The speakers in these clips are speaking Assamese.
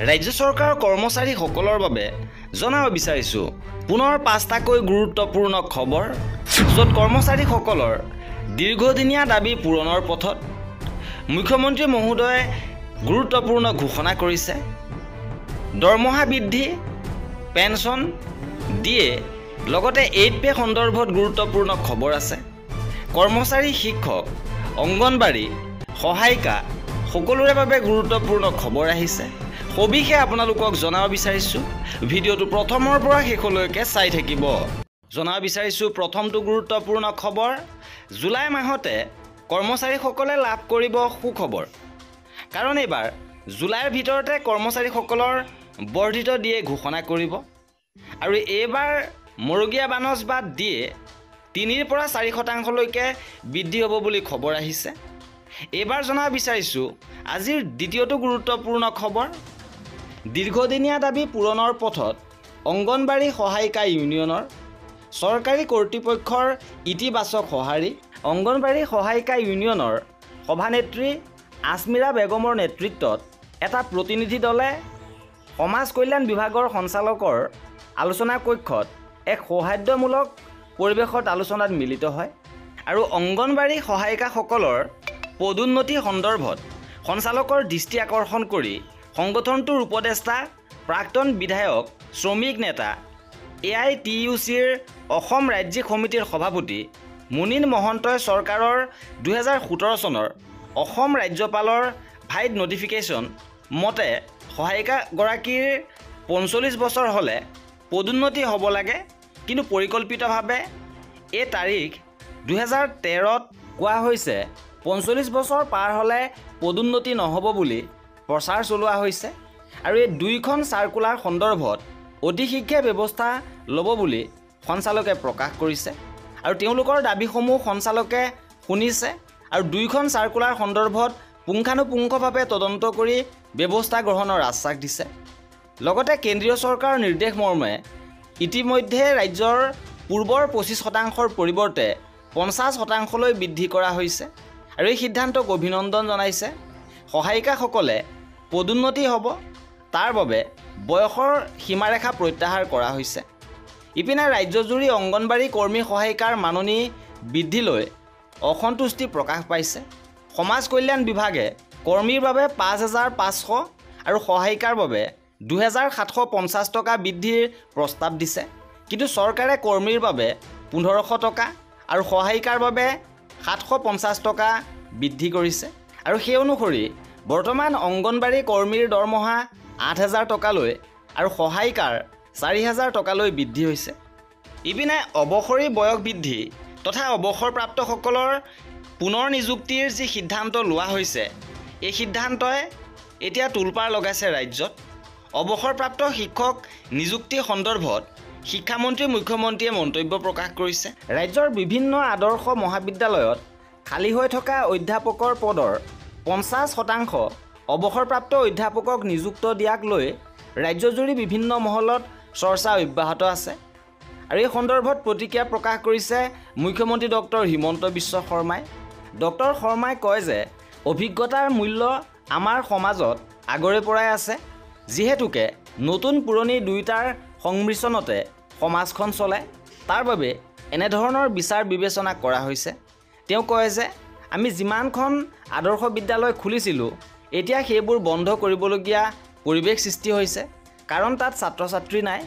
ৰাজ্য চৰকাৰৰ কৰ্মচাৰীসকলৰ বাবে জনাব বিচাৰিছোঁ পুনৰ 5টাকৈ গুৰুত্বপূৰ্ণ খবৰ য'ত কৰ্মচাৰীসকলৰ দীৰ্ঘদিনীয়া দাবী পূৰণৰ পথত মুখ্যমন্ত্ৰী মহোদয়ে গুৰুত্বপূৰ্ণ ঘোষণা কৰিছে। দৰমহা বৃদ্ধি, পেঞ্চন দিয়ে, লগতে 8 পে সন্দৰ্ভত গুৰুত্বপূৰ্ণ খবৰ আছে। কৰ্মচাৰী, শিক্ষক, অংগনবাড়ী, সহায়িকা সকলোৰে বাবে গুৰুত্বপূৰ্ণ খবৰ আহিছে। সবিশেষ আপোনালোকক জনাব বিচাৰিছোঁ, ভিডিঅ'টো প্ৰথমৰ পৰা শেষলৈকে চাই থাকিব। জনাব বিচাৰিছোঁ প্ৰথমটো গুৰুত্বপূৰ্ণ খবৰ, জুলাই মাহতে কৰ্মচাৰীসকলে লাভ কৰিব সুখবৰ। কাৰণ এইবাৰ জুলাইৰ ভিতৰতে কৰ্মচাৰীসকলৰ বৰ্ধিত দিয়ে ঘোষণা কৰিব আৰু এইবাৰ মৰগীয়া বানচ বাদ দিয়ে 3ৰ পৰা 4% বৃদ্ধি হ'ব বুলি খবৰ আহিছে। এইবাৰ জনাব বিচাৰিছোঁ আজিৰ দ্বিতীয়টো গুৰুত্বপূৰ্ণ খবৰ, দীৰ্ঘদিনীয়া দাবী পূৰণৰ পথত অংগনবাড়ী সহায়িকা ইউনিয়নৰ চৰকাৰী কৰ্তৃপক্ষৰ ইতিবাচক সঁহাৰি। অংগনবাড়ী সহায়িকা ইউনিয়নৰ সভানেত্ৰী আজমিৰা বেগমৰ নেতৃত্বত এটা প্ৰতিনিধি দলে সমাজ কল্যাণ বিভাগৰ সঞ্চালকৰ আলোচনা কক্ষত এক সৌহাৰ্দ্যমূলক পৰিৱেশত আলোচনাত মিলিত হয় আৰু অংগনবাড়ী সহায়িকাসকলৰ পদোন্নতি সন্দৰ্ভত সঞ্চালকৰ দৃষ্টি আকৰ্ষণ কৰি সংগঠনটোৰ উপদেষ্টা প্ৰাক্তন বিধায়ক শ্ৰমিক নেতা AITUCৰ অসম ৰাজ্যিক সমিতিৰ সভাপতি মুনীন মহন্তই চৰকাৰৰ 2017 চনৰ অসম ৰাজ্যপালৰ ভাইড নটিফিকেশ্যন মতে সহায়িকাগৰাকীৰ 45 বছৰ হ'লে পদোন্নতি হ'ব লাগে, কিন্তু পৰিকল্পিতভাৱে এই তাৰিখ 2013ত কোৱা হৈছে 45 বছৰ পাৰ হ'লে পদোন্নতি নহ'ব বুলি প্ৰচাৰ চলোৱা হৈছে আৰু এই 2খন চাৰ্কুলাৰ সন্দৰ্ভত অতি শীঘ্ৰে ব্যৱস্থা ল'ব বুলি সঞ্চালকে প্ৰকাশ কৰিছে আৰু তেওঁলোকৰ দাবীসমূহ সঞ্চালকে শুনিছে আৰু 2খন চাৰ্কুলাৰ সন্দৰ্ভত পুংখানুপুংখভাৱে তদন্ত কৰি ব্যৱস্থা গ্ৰহণৰ আশ্বাস দিছে। লগতে কেন্দ্ৰীয় চৰকাৰৰ নিৰ্দেশ মৰ্মে ইতিমধ্যে ৰাজ্যৰ পূৰ্বৰ 25%ৰ পৰিৱৰ্তে 50%লৈ বৃদ্ধি কৰা হৈছে আৰু এই সিদ্ধান্তক অভিনন্দন জনাইছে। সহায়িকাসকলে পদোন্নতি হ'ব, তাৰ বাবে বয়সৰ সীমাৰেখা প্ৰত্যাহাৰ কৰা হৈছে। ইপিনে ৰাজ্যজুৰি অংগনবাড়ী কৰ্মী সহায়িকাৰ মাননি বৃদ্ধিলৈ অসন্তুষ্টি প্ৰকাশ পাইছে। সমাজ কল্যাণ বিভাগে কৰ্মীৰ বাবে 5,500 আৰু সহায়িকাৰ বাবে 2,750 টকা বৃদ্ধিৰ প্ৰস্তাৱ দিছে, কিন্তু চৰকাৰে কৰ্মীৰ বাবে 1,500 টকা আৰু সহায়িকাৰ বাবে 750 টকা বৃদ্ধি কৰিছে আৰু সেই অনুসৰি বৰ্তমান অংগনবাড়ী কৰ্মীৰ দৰমহা 8,000 টকালৈ আৰু সহায়িকাৰ 4,000 টকালৈ বৃদ্ধি হৈছে। ইপিনে অৱসৰী বয়স বৃদ্ধি তথা অৱসৰপ্ৰাপ্তসকলৰ পুনৰ নিযুক্তিৰ যি সিদ্ধান্ত লোৱা হৈছে, এই সিদ্ধান্তই এতিয়া তোলপাৰ লগাইছে ৰাজ্যত। অৱসৰপ্ৰাপ্ত শিক্ষক নিযুক্তি সন্দৰ্ভত শিক্ষামন্ত্ৰী মুখ্যমন্ত্ৰীয়ে মন্তব্য প্ৰকাশ কৰিছে। ৰাজ্যৰ বিভিন্ন আদৰ্শ মহাবিদ্যালয়ত খালী হৈ থকা অধ্যাপকৰ পদৰ 50% অৱসৰপ্ৰাপ্ত অধ্যাপকক নিযুক্ত দিয়াক লৈ ৰাজ্যজুৰি বিভিন্ন মহলত চৰ্চা অব্যাহত আছে আৰু এই সন্দৰ্ভত প্ৰতিক্ৰিয়া প্ৰকাশ কৰিছে মুখ্যমন্ত্ৰী ডক্টৰ হিমন্ত বিশ্ব শৰ্মাই। ডক্টৰ শৰ্মাই কয় যে অভিজ্ঞতাৰ মূল্য আমাৰ সমাজত আগৰে পৰাই আছে, যিহেতুকে নতুন পুৰণি দুয়োটাৰ সংমিশ্ৰণতে সমাজখন চলে, তাৰ বাবে এনেধৰণৰ বিচাৰ বিবেচনা কৰা হৈছে। তেওঁ কয় যে আমি যিমানখন আদৰ্শ বিদ্যালয় খুলিছিলোঁ এতিয়া সেইবোৰ বন্ধ কৰিবলগীয়া পৰিৱেশ সৃষ্টি হৈছে, কাৰণ তাত ছাত্ৰ ছাত্ৰী নাই।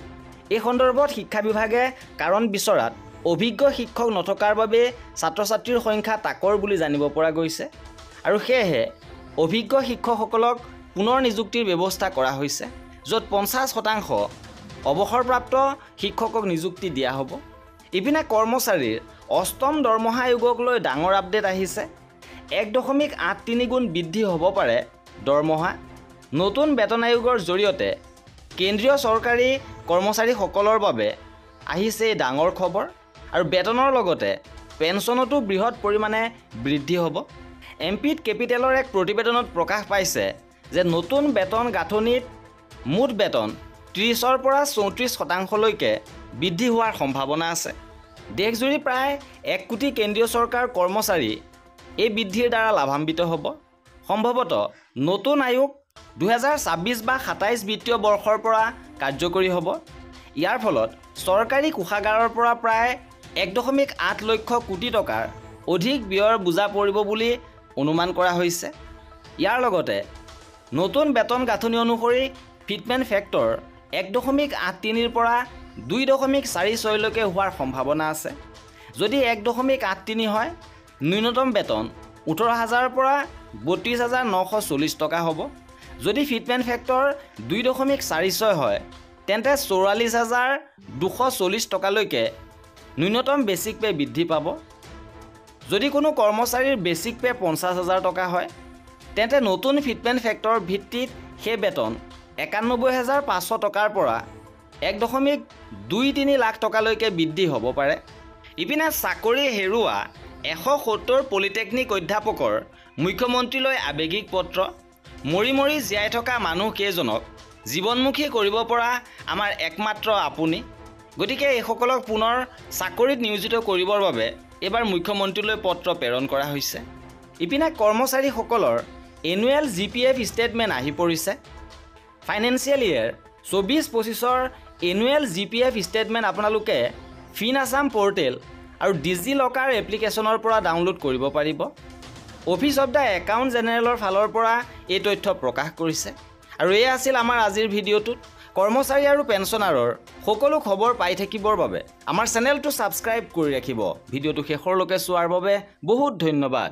এই সন্দৰ্ভত শিক্ষা বিভাগে কাৰণ বিচৰাত অভিজ্ঞ শিক্ষক নথকাৰ বাবে ছাত্ৰ ছাত্ৰীৰ সংখ্যা তাকৰ বুলি জানিব পৰা গৈছে আৰু সেয়েহে অভিজ্ঞ শিক্ষকসকলক পুনৰ নিযুক্তিৰ ব্যৱস্থা কৰা হৈছে, য'ত 50% অৱসৰপ্ৰাপ্ত শিক্ষকক নিযুক্তি দিয়া হ'ব। ইপিনে কৰ্মচাৰীৰ 8ম দৰমহা আয়োগক লৈ ডাঙৰ আপডেট আহিছে। 1.83 গুণ বৃদ্ধি হ'ব পাৰে দৰমহা। নতুন বেতন আয়োগৰ জৰিয়তে কেন্দ্ৰীয় চৰকাৰী কৰ্মচাৰীসকলৰ বাবে আহিছে এই ডাঙৰ খবৰ আৰু বেতনৰ লগতে পেঞ্চনতো বৃহৎ পৰিমাণে বৃদ্ধি হ'ব। এমপিড কেপিটেলৰ এক প্ৰতিবেদনত প্ৰকাশ পাইছে যে নতুন বেতন গাঁথনিত মুঠ বেতন 30ৰ পৰা 34%লৈকে বৃদ্ধি হোৱাৰ সম্ভাৱনা আছে। দেশজুৰি প্ৰায় 1 কোটি কেন্দ্ৰীয় চৰকাৰ কৰ্মচাৰী এই বৃদ্ধিৰ দ্বাৰা লাভান্বিত হ'ব। সম্ভৱতঃ নতুন আয়োগ 2026 বা 27 বিত্তীয় বৰ্ষৰ পৰা কাৰ্যকৰী হ'ব। ইয়াৰ ফলত চৰকাৰী কোষাগাৰৰ পৰা প্ৰায় 1.8 লক্ষ কোটি টকাৰ অধিক ব্যয়ৰ বোজা পৰিব বুলি অনুমান কৰা হৈছে। ইয়াৰ লগতে নতুন বেতন গাঁথনি অনুসৰি ফিটমেণ্ট ফেক্টৰ 1.83ৰ পৰা 2.46 লৈকে হোৱাৰ সম্ভাৱনা আছে। যদি 1.83 হয়, ন্যূনতম বেতন 18,000 পৰা 32,940 টকা হ'ব। যদি ফিটমেণ্ট ফেক্টৰ 2.46 হয়, তেন্তে 44,240 টকালৈকে ন্যূনতম বেচিক পে বৃদ্ধি পাব। যদি কোনো কৰ্মচাৰীৰ বেচিক পে 50,000 টকা হয়, তেন্তে নতুন ফিটমেণ্ট ফেক্টৰ ভিত্তিত সেই বেতন 91,500 টকাৰ পৰা 1.23 লাখ টকালৈকে বৃদ্ধি হ'ব পাৰে। ইপিনে চাকৰি হেৰুওৱা 170 পলিটেকনিক অধ্যাপকৰ মুখ্যমন্ত্ৰীলৈ আৱেগিক পত্ৰ। মৰি মৰি জীয়াই থকা মানুহকেইজনক জীৱনমুখী কৰিব পৰা আমাৰ একমাত্ৰ আপুনি। গতিকে এইসকলক পুনৰ চাকৰিত নিয়োজিত কৰিবৰ বাবে এইবাৰ মুখ্যমন্ত্ৰীলৈ পত্ৰ প্ৰেৰণ কৰা হৈছে। ইপিনে কৰ্মচাৰীসকলৰ এনুৱেল GPF ষ্টেটমেণ্ট আহি পৰিছে। ফাইনেন্সিয়েল ইয়েৰ 24-25ৰ এনুৱেল GPF ষ্টেটমেণ্ট আপোনালোকে ফিন আছাম পৰ্টেল আৰু ডিজি লকাৰ এপ্লিকেশ্যনৰ পৰা ডাউনলোড কৰিব পাৰিব। অফিচ অৱ দ্য একাউণ্ট জেনেৰেলৰ ফালৰ পৰা এই তথ্য প্ৰকাশ কৰিছে। আৰু এয়া আছিল আমাৰ আজিৰ ভিডিঅ'টোত। কৰ্মচাৰী আৰু পেঞ্চনাৰৰ সকলো খবৰ পাই থাকিবৰ বাবে আমাৰ চেনেলটো ছাবস্ক্ৰাইব কৰি ৰাখিব। ভিডিঅ'টো শেষৰলৈকে চোৱাৰ বাবে বহুত ধন্যবাদ।